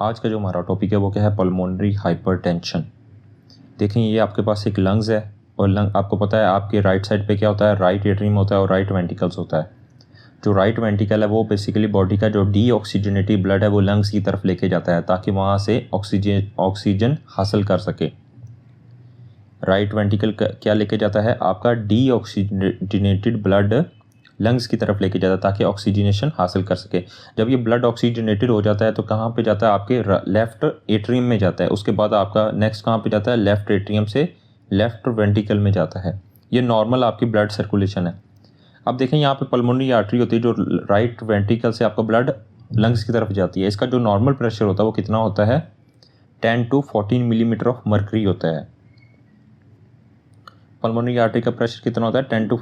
आज का जो हमारा टॉपिक है वो क्या है, पल्मोनरी हाइपरटेंशन। देखें ये आपके पास एक लंग्स है और लंग आपको पता है आपके राइट साइड पे क्या होता है, राइट एट्रियम होता है और राइट वेंट्रिकल्स होता है। जो राइट वेंट्रिकल है वो बेसिकली बॉडी का जो डीऑक्सीजनेटेड ब्लड है वो लंग्स की तरफ लेके जाता है ताकि वहाँ से ऑक्सीजन हासिल कर सके। राइट वेंट्रिकल क्या लेके जाता है, आपका डीऑक्सीजनेटेड ब्लड लंग्स की तरफ लेके जाता है ताकि ऑक्सीजनेशन हासिल कर सके। जब ये ब्लड ऑक्सीजनेटेड हो जाता है तो कहाँ पे जाता है, आपके लेफ्ट एट्रियम में जाता है। उसके बाद आपका नेक्स्ट कहाँ पे जाता है, लेफ्ट एट्रियम से लेफ्ट वेंट्रिकल में जाता है। ये नॉर्मल आपकी ब्लड सर्कुलेशन है। अब देखें यहाँ पे पल्मोनरी आर्टरी होती है जो राइट वेंट्रिकल से आपका ब्लड लंग्स की तरफ जाती है। इसका जो नॉर्मल प्रेशर होता है वो कितना होता है, 10 to 14 मिलीमीटर ऑफ मर्करी होता है। पल्मोनरी आर्टरी का प्रेशर कितना होता है, 10 to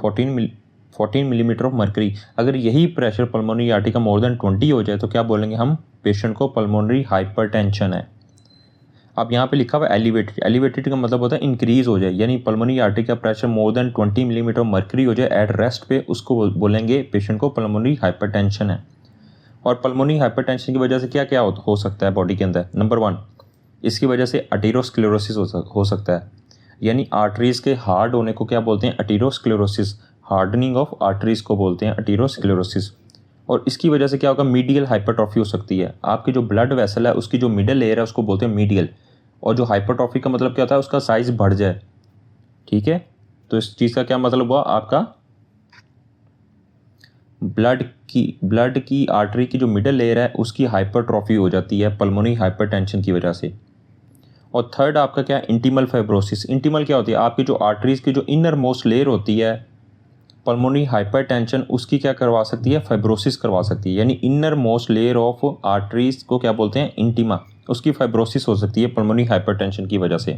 14 मिलीमीटर ऑफ मर्करी। अगर यही प्रेशर पल्मोनरी आर्टरी का मोर देन 20 हो जाए तो क्या बोलेंगे हम, पेशेंट को पल्मोनरी हाइपरटेंशन है। अब यहाँ पे लिखा हुआ एलिवेटेड, एलिवेटेड का मतलब होता है इंक्रीज हो जाए, यानी पल्मोनरी आर्टरी का pressure more than 20 millimetre mercury हो जाए एट रेस्ट पे, उसको बोलेंगे पेशेंट को पल्मोनरी हाइपरटेंशन है। और पल्मोनरी हाइपरटेंशन की वजह से क्या क्या हो सकता है बॉडी के अंदर। नंबर 1, इसकी वजह से अटीरोस्क्लेरोसिस हो सकता है, यानी आर्टरीज के हार्ड होने को क्या बोलते हैं, अटीरोस्क्लेरोसिस। हार्डनिंग ऑफ आर्टरीज को बोलते हैं अटीरोस्क्लेरोसिस। और इसकी वजह से क्या होगा, मीडियल हाइपरट्रॉफी हो सकती है। आपकी जो ब्लड वेसल है उसकी जो मिडल लेयर है उसको बोलते हैं मीडियल। और जो हाइपरट्रॉफी का मतलब क्या होता है, उसका साइज बढ़ जाए। ठीक है, तो इस चीज़ का क्या मतलब हुआ, आपका ब्लड की आर्टरी की जो मिडल लेयर है उसकी हाइपरट्रॉफी हो जाती है पल्मोनरी हाइपरटेंशन की वजह से। और थर्ड आपका क्या, इंटीमल फाइब्रोसिस। इंटीमल क्या होती है, आपकी जो आर्टरीज की जो इनर मोस्ट लेयर होती है, पल्मोनरी हाइपरटेंशन उसकी क्या करवा सकती है, फाइब्रोसिस करवा सकती है। यानी inner most layer of arteries को क्या बोलते हैं, इंटीमा, उसकी फाइब्रोसिस हो सकती है पल्मोनरी हाइपरटेंशन की वजह से।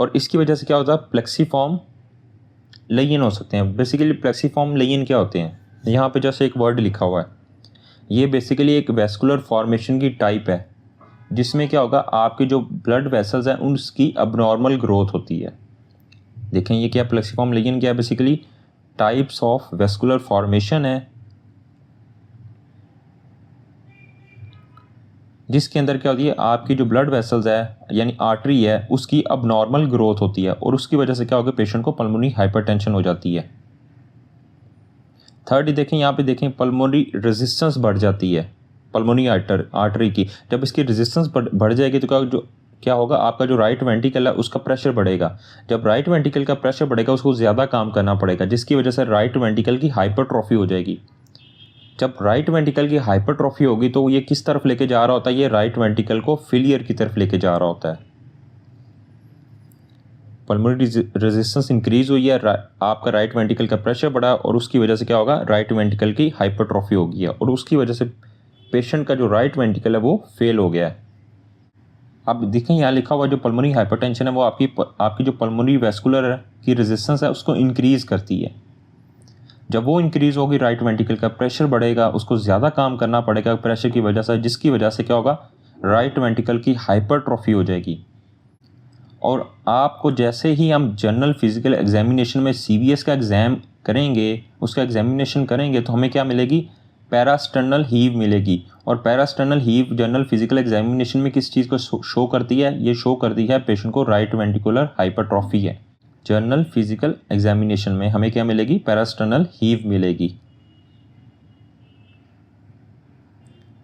और इसकी वजह से क्या होता है, प्लेक्सीफॉर्म लेयन हो सकते हैं। बेसिकली प्लेक्सीफॉर्म लेयन क्या होते हैं, यहाँ पे जैसे एक वर्ड लिखा हुआ है, ये बेसिकली एक वेस्कुलर फॉर्मेशन की टाइप है जिसमें क्या होगा, आपके जो ब्लड वेसल्स हैं उनकी अबनॉर्मल ग्रोथ होती है। देखें ये क्या, प्लेक्सीफॉर्म लेयन क्या है, basically types of vascular formation है जिसके अंदर क्या होती है, आपकी जो ब्लड वेसल्स है यानी आर्टरी है उसकी अबनॉर्मल ग्रोथ होती है और उसकी वजह से क्या होगा, पेशेंट को पल्मोनरी हाइपरटेंशन हो जाती है। थर्ड देखें, यहाँ पे देखें पल्मोनरी रेजिस्टेंस बढ़ जाती है पल्मोनरी आर्टरी की। जब इसकी रेजिस्टेंस बढ़ जाएगी तो क्या होगा, आपका जो राइट वेंट्रिकल है उसका प्रेशर बढ़ेगा। जब राइट वेंट्रिकल का प्रेशर बढ़ेगा उसको ज़्यादा काम करना पड़ेगा जिसकी वजह से राइट वेंट्रिकल की हाइपरट्रॉफी हो जाएगी। जब राइट वेंट्रिकल की हाइपरट्रॉफी होगी तो ये किस तरफ लेके जा रहा होता है, ये राइट वेंट्रिकल को फेलियर की तरफ लेके जा रहा होता है। पल्मोनरी रेजिस्टेंस इंक्रीज हुई है, आपका राइट वेंट्रिकल का प्रेशर बढ़ा और उसकी वजह से क्या होगा, राइट वेंट्रिकल की हाइपरट्रॉफी हो गई है और उसकी वजह से पेशेंट का जो राइट वेंट्रिकल है वो फेल हो गया है। अब देखें यहाँ लिखा हुआ जो पल्मोनरी हाइपरटेंशन है वो आपकी जो पल्मोनरी वेस्कुलर की रेजिस्टेंस है उसको इंक्रीज करती है। जब वो इंक्रीज होगी राइट वेंट्रिकल का प्रेशर बढ़ेगा, उसको ज़्यादा काम करना पड़ेगा प्रेशर की वजह से, जिसकी वजह से क्या होगा, राइट वेंट्रिकल की हाइपरट्रॉफी हो जाएगी। और आपको जैसे ही हम जनरल फिजिकल एग्जामिनेशन में सीवीएस का एग्ज़ाम करेंगे, उसका एग्जामिनेशन करेंगे तो हमें क्या मिलेगी, पैरास्टर्नल हीव मिलेगी। और parasternal heave general physical examination में किस चीज़ को शो करती है, ये शो करती है पेशेंट को राइट वेंट्रिकुलर हाइपरट्रॉफी है। जनरल फिजिकल एग्जामिनेशन में हमें क्या मिलेगी, पैरास्टर्नल हीव मिलेगी।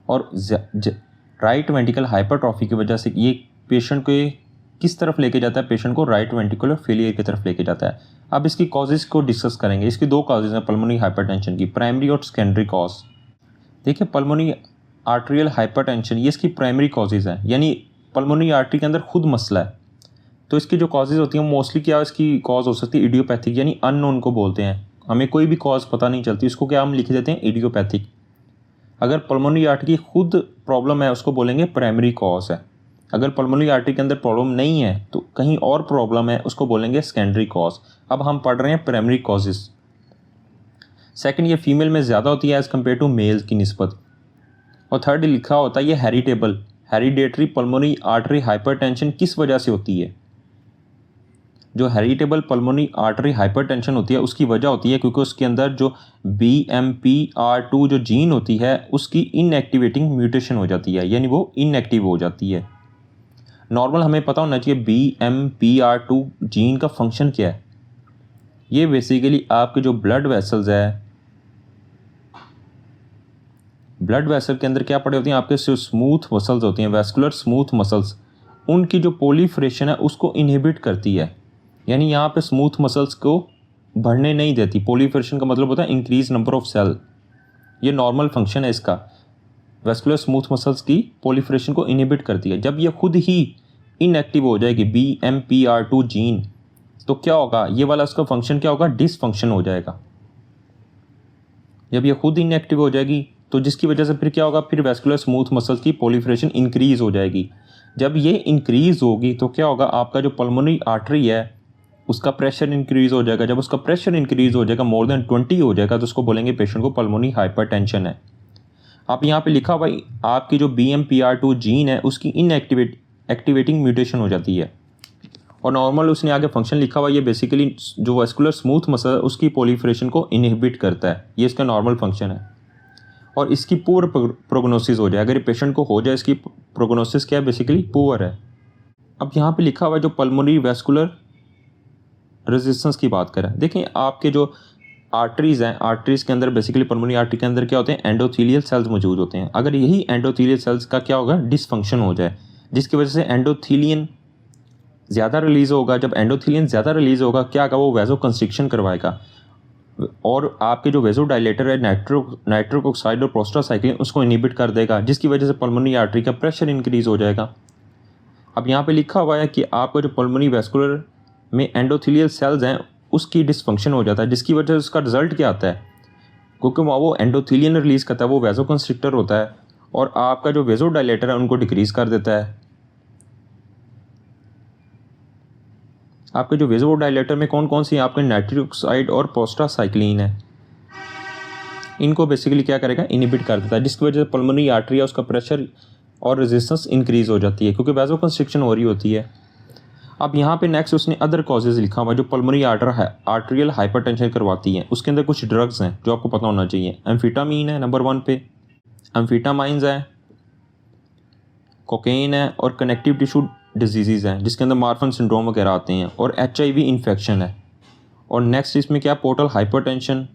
और राइट वेंट्रिकल हाइपरट्रॉफी की वजह से ये पेशेंट को किस तरफ लेके जाता है, पेशेंट को राइट वेंट्रिकुलर फेलियर की तरफ लेके जाता है। अब इसकी कॉजेज को डिस्कस करेंगे। इसकी दो कॉजेज हैं पल्मोनरी हाइपरटेंशन की, प्राइमरी और सेकेंडरी कॉज। देखिए पल्मोनरी आर्टेरियल हाइपरटेंशन ये इसकी प्राइमरी कॉजेज हैं, यानी पल्मोनरी आर्टरी के अंदर खुद मसला है। तो इसकी जो कॉजेज होती हैं मोस्टली क्या इसकी कॉज हो सकती है, इडियोपैथिक, यानी अननोन को बोलते हैं। हमें कोई भी कॉज पता नहीं चलती, इसको क्या हम लिख देते हैं, इडियोपैथिक। अगर पल्मोनरी आर्टरी की खुद प्रॉब्लम है उसको बोलेंगे प्राइमरी कॉज है। अगर पल्मोनरी आर्टरी के अंदर प्रॉब्लम नहीं है तो कहीं और प्रॉब्लम है उसको बोलेंगे सेकेंडरी कॉज। अब हम पढ़ रहे हैं प्राइमरी कॉजेज। सेकंड, ये फीमेल में ज़्यादा होती है एज़ कम्पेयर टू मेल की निस्बत। और थर्ड लिखा होता है ये हेरिडेटरी पल्मोनरी आर्टरी हाइपरटेंशन किस वजह से होती है। जो हेरिटेबल पल्मोनरी आर्टरी हाइपरटेंशन होती है उसकी वजह होती है क्योंकि उसके अंदर जो BMPR2 जो जीन होती है उसकी इनएक्टिवेटिंग म्यूटेशन हो जाती है, यानी वो इनएक्टिव हो जाती है। नॉर्मल हमें पता होना चाहिए BMPR2 जीन का फंक्शन क्या है। ये बेसिकली आपके जो ब्लड वेसल्स है, ब्लड वेसल के अंदर क्या पड़े होती हैं, आपके जो स्मूथ मसल्स होती हैं, वेस्कुलर स्मूथ मसल्स, उनकी जो प्रोलिफरेशन है उसको इनहिबिट करती है। यानी यहाँ पे स्मूथ मसल्स को बढ़ने नहीं देती। प्रोलिफरेशन का मतलब होता है इंक्रीज नंबर ऑफ सेल। ये नॉर्मल फंक्शन है इसका। वेस्कुलर स्मूथ मसल्स की प्रोलिफरेशन को इनहिबिट करती है। जब ये खुद ही इनएक्टिव हो जाएगी BMPR2 जीन, तो क्या होगा, ये वाला उसका फंक्शन क्या होगा, डिसफंक्शन हो जाएगा। जब ये खुद इनएक्टिव हो जाएगी तो जिसकी वजह से फिर क्या होगा, फिर वेस्कुलर स्मूथ मसल्स की प्रोलिफरेशन इंक्रीज हो जाएगी। जब ये इंक्रीज होगी तो क्या होगा, आपका जो पल्मोनरी आर्टरी है उसका प्रेशर इंक्रीज हो जाएगा। जब उसका प्रेशर इंक्रीज हो जाएगा, मोर देन 20 हो जाएगा, तो उसको बोलेंगे पेशेंट को पल्मोनरी हाइपरटेंशन है। आप यहाँ पे लिखा हुआ आपकी जो BMPR2 जीन है उसकी एक्टिवेटिंग म्यूटेशन हो जाती है। और नॉर्मल उसने आगे फंक्शन लिखा हुआ, ये बेसिकली जो वेस्कुलर स्मूथ मसल है उसकी प्रोलिफरेशन को इनहिबिट करता है। ये इसका नॉर्मल फंक्शन है और इसकी पुअर प्रोग्नोसिस हो जाए। अगर ये पेशेंट को हो जाए, इसकी प्रोग्नोसिस क्या है, बेसिकली पुअर है। अब यहाँ पे लिखा हुआ है जो पल्मोनरी वेस्कुलर रेजिस्टेंस की बात करें, देखें आपके जो आर्टरीज़ हैं, आर्टरीज़ के अंदर बेसिकली पल्मोनरी आर्टरी के अंदर क्या होते हैं, एंडोथीलियल सेल्स मौजूद होते हैं। अगर यही एंडोथीलियल सेल्स का क्या होगा, डिसफंक्शन हो जाए, जिसकी वजह से एंडोथीलियन ज़्यादा रिलीज़ होगा। जब एंडोथीलियन ज़्यादा रिलीज़ होगा, क्या होगा, वो वैजो कंस्ट्रिक्शन करवाएगा और आपके जो वेजो डायलेटर है नाइट्रिक ऑक्साइड और प्रोस्टासाइक्लिन उसको इनहिबिट कर देगा, जिसकी वजह से पल्मोनरी आर्टरी का प्रेशर इंक्रीज हो जाएगा। अब यहाँ पे लिखा हुआ है कि आपका जो पल्मोनरी वेस्कुलर में एंडोथीलियल सेल्स हैं उसकी डिसफंक्शन हो जाता है, जिसकी वजह से उसका रिजल्ट क्या आता है, क्योंकि वो एंडोथीलियन रिलीज़ करता है, वो वेजो कंस्ट्रिक्टर होता है और आपका जो वेजो डायलेटर है उनको डिक्रीज कर देता है। आपके जो वेजो डायलेटर में कौन कौन सी आपके नाइट्रिक ऑक्साइड और प्रोस्टासाइक्लिन है, इनको बेसिकली क्या करेगा, इनहिबिट कर देता है, जिसकी वजह से पल्मोनरी आर्टरी है उसका प्रेशर और रेजिस्टेंस इंक्रीज हो जाती है क्योंकि वेजो कंस्ट्रिक्शन हो रही होती है। अब यहाँ पे नेक्स्ट उसने अदर कॉजेज़ लिखा हुआ जो पल्मोनरी आर्टरियल हाइपरटेंशन करवाती हैं। उसके अंदर कुछ ड्रग्स हैं जो आपको पता होना चाहिए। एम्फिटामीन है नंबर 1 पे, एम्फिटामाइंस है, कोकेन है और कनेक्टिव टिश्यू डिजीज़ हैं जिसके अंदर मार्फन सिंड्रोम वगैरह आते हैं और HIV इन्फेक्शन है। और नेक्स्ट इसमें क्या, portal hypertension,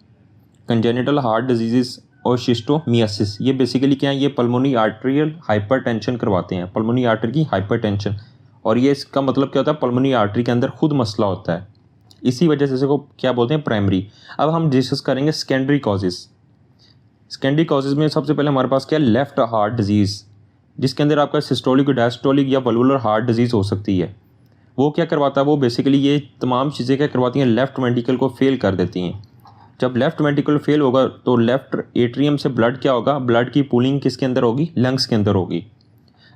congenital heart disease और शिस्टोमियासिस। ये बेसिकली क्या है, ये पल्मोनरी आर्टरियल हाइपरटेंशन करवाते हैं, पल्मोनरी आर्टरी की हाइपरटेंशन। और ये इसका मतलब क्या होता है, पल्मोनरी आर्टरी के अंदर खुद मसला होता है, इसी वजह से इसको क्या बोलते हैं, प्राइमरी। अब हम डिस्कस करेंगे सेकेंडरी कॉजेज़। सेकेंडरी कॉजेज़ में सबसे पहले हमारे पास क्या है, लेफ्ट हार्ट डिजीज़, जिसके अंदर आपका सिस्टोलिक, डायस्टोलिक या वल्वुलर हार्ट डिजीज़ हो सकती है। वो क्या करवाता है, वो बेसिकली ये तमाम चीज़ें क्या करवाती हैं, लेफ़्ट वेंट्रिकल को फेल कर देती हैं। जब लेफ़्ट वेंट्रिकल फेल होगा तो लेफ़्ट एट्रियम से ब्लड क्या होगा, ब्लड की पूलिंग किसके अंदर होगी, लंग्स के अंदर होगी।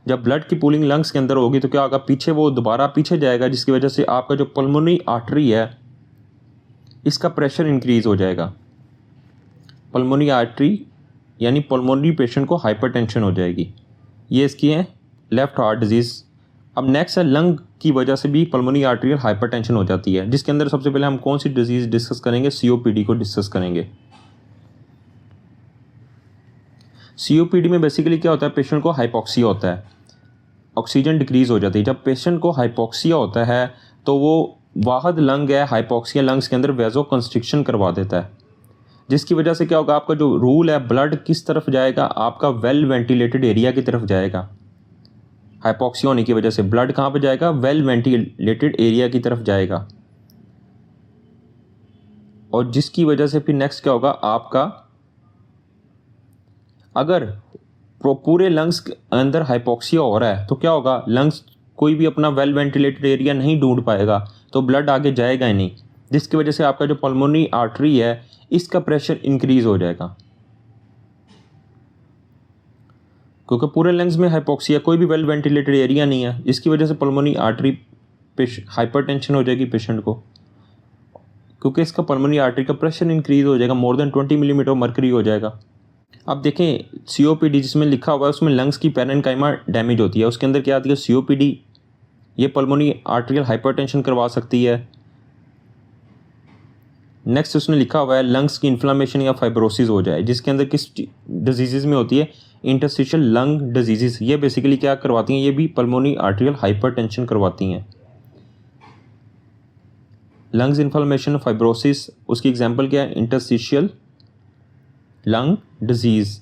जब ब्लड की पूलिंग लंग्स के अंदर होगी तो क्या होगा, पीछे वो दोबारा पीछे जाएगा, जिसकी वजह से आपका जो पल्मोनरी आर्टरी है इसका प्रेशर इंक्रीज़ हो जाएगा। पल्मोनरी आर्टरी यानी पल्मोनरी पेशेंट को हाइपरटेंशन हो जाएगी। ये इसकी है लेफ़्ट हार्ट डिजीज़। अब नेक्स्ट है लंग की वजह से भी पल्मोनरी आर्टरियल हाइपरटेंशन हो जाती है, जिसके अंदर सबसे पहले हम कौन सी डिजीज़ डिस्कस करेंगे, COPD को डिस्कस करेंगे। COPD में बेसिकली क्या होता है, पेशेंट को हाइपोक्सिया होता है, ऑक्सीजन डिक्रीज़ हो जाती है। जब पेशेंट को हाइपोक्सिया होता है तो वो वाहद लंग है, हाइपोक्सिया लंग्स के अंदर वेजो कंस्ट्रिक्शन करवा देता है, जिसकी वजह से क्या होगा, आपका जो रूल है ब्लड किस तरफ जाएगा, आपका वेल वेंटिलेटेड एरिया की तरफ जाएगा। हाइपोक्सिया होने की वजह से ब्लड कहाँ पे जाएगा, वेल वेंटिलेटेड एरिया की तरफ जाएगा। और जिसकी वजह से फिर नेक्स्ट क्या होगा, आपका अगर पूरे लंग्स के अंदर हाइपोक्सिया हो रहा है तो क्या होगा, लंग्स कोई भी अपना वेल वेंटिलेटेड एरिया नहीं ढूंढ पाएगा, तो ब्लड आगे जाएगा ही नहीं, जिसकी वजह से आपका जो पल्मोनरी आर्टरी है इसका प्रेशर इंक्रीज हो जाएगा। क्योंकि पूरे लंग्स में हाइपोक्सिया, कोई भी वेल वेंटिलेटेड एरिया नहीं है, जिसकी वजह से पल्मोनरी आर्टरी हाइपरटेंशन हो जाएगी पेशेंट को, क्योंकि इसका पल्मोनरी आर्टरी का प्रेशर इंक्रीज हो जाएगा, मोर देन 20 मिलीमीटर मर्करी हो जाएगा। अब देखें COPD जिसमें लिखा हुआ है उसमें लंग्स की पैरेन्काइमा डैमेज होती है। उसके अंदर क्या आती है, COPD ये पल्मोनरी आर्टरियल हाइपरटेंशन करवा सकती है, नेक्स्ट उसने लिखा हुआ है लंग्स की इन्फ्लामेशन या फाइब्रोसिस हो जाए, जिसके अंदर किस डिजीज़ में होती है, इंटरस्टिशियल लंग डिजीज़। ये बेसिकली क्या करवाती हैं, ये भी पल्मोनी आर्टेरियल हाइपरटेंशन करवाती हैं। लंग्स इन्फ्लामेशन फाइब्रोसिस, उसकी एग्जांपल क्या है, इंटरस्टिशियल लंग डिजीज़।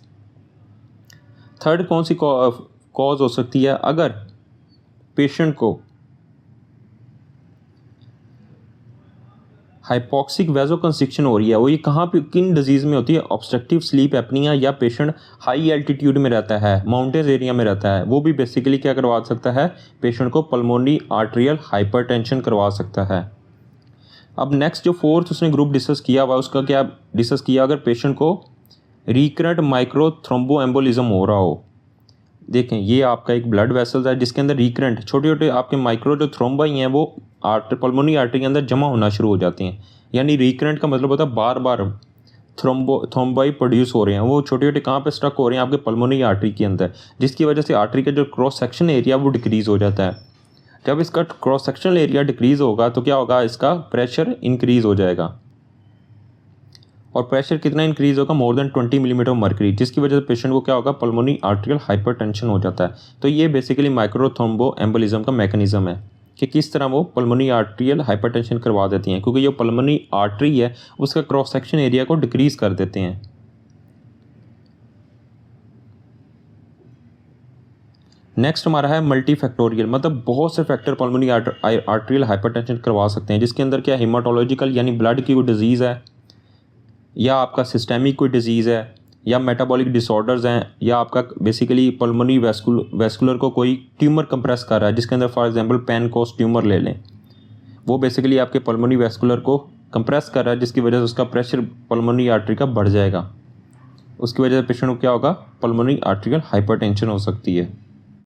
थर्ड कौन सी कॉज हो सकती है, अगर पेशेंट को हाइपॉक्सिक वैसोकंस्ट्रिक्शन हो रही है, वो ये कहाँ पे किन डिजीज़ में होती है, ऑब्स्ट्रक्टिव स्लीप एपनिया, या पेशेंट हाई एल्टीट्यूड में रहता है, माउंटेन एरिया में रहता है, वो भी बेसिकली क्या करवा सकता है, पेशेंट को पल्मोनी आर्टेरियल हाइपरटेंशन करवा सकता है। अब नेक्स्ट जो फोर्थ उसने ग्रुप डिस्कस किया हुआ, उसका क्या डिस्कस किया, अगर पेशेंट को रिकरेंट माइक्रो थ्रोम्बोएम्बोलिज्म हो रहा हो। देखें, ये आपका एक ब्लड वेसल्स है जिसके अंदर रिकरेंट छोटे छोटे आपके माइक्रो जो थ्रोम्बाई हैं वो पल्मोनी आर्टरी के अंदर जमा होना शुरू हो जाती हैं। यानी रिकरेंट का मतलब होता है बार बार थ्रोम्बाई प्रोड्यूस हो रहे हैं, वो छोटे छोटे कहाँ पे स्टक हो रहे हैं, आपके पल्मोनी आर्टरी के अंदर, जिसकी वजह से आर्टरी का जो क्रॉस सेक्शन एरिया वो डिक्रीज़ हो जाता है। जब इसका क्रॉस सेक्शनल एरिया डिक्रीज़ होगा तो क्या होगा, इसका प्रेशर इंक्रीज़ हो जाएगा, और प्रेशर कितना इंक्रीज़ होगा, मोर देन 20 मिलीमीटर मर्करी, जिसकी वजह से पेशेंट को क्या होगा, पल्मोनी आर्टेरियल हाइपरटेंशन हो जाता है। तो ये बेसिकली माइक्रो थ्रोम्बोएम्बोलिज्म का मैकेनिज्म है कि किस तरह वो पल्मोनी आर्टेरियल हाइपरटेंशन करवा देती हैं, क्योंकि जो पल्मोनी आर्टरी है उसका क्रॉस सेक्शन एरिया को डिक्रीज़ कर देते हैं। नेक्स्ट हमारा है मल्टीफैक्टोरियल, मतलब बहुत से फैक्टर पल्मोनी आर्टेरियल हाइपरटेंशन करवा सकते हैं, जिसके अंदर क्या हेमाटोलॉजिकल यानी ब्लड की कोई डिजीज़ है, या आपका सिस्टेमिक कोई डिजीज़ है, या मेटाबॉलिक डिसऑर्डर्स हैं, या आपका बेसिकली पल्मोनी वैस्कुलर को कोई ट्यूमर कंप्रेस कर रहा है, जिसके अंदर फॉर एग्जांपल पेनकोस ट्यूमर ले लें, वो बेसिकली आपके पल्मोनी वैस्कुलर को कंप्रेस कर रहा है, जिसकी वजह से उसका प्रेशर पल्मोनी आर्टरी का बढ़ जाएगा, उसकी वजह से पेशेंट को क्या होगा, पल्मोनी आर्टेरियल हाइपरटेंशन हो सकती है।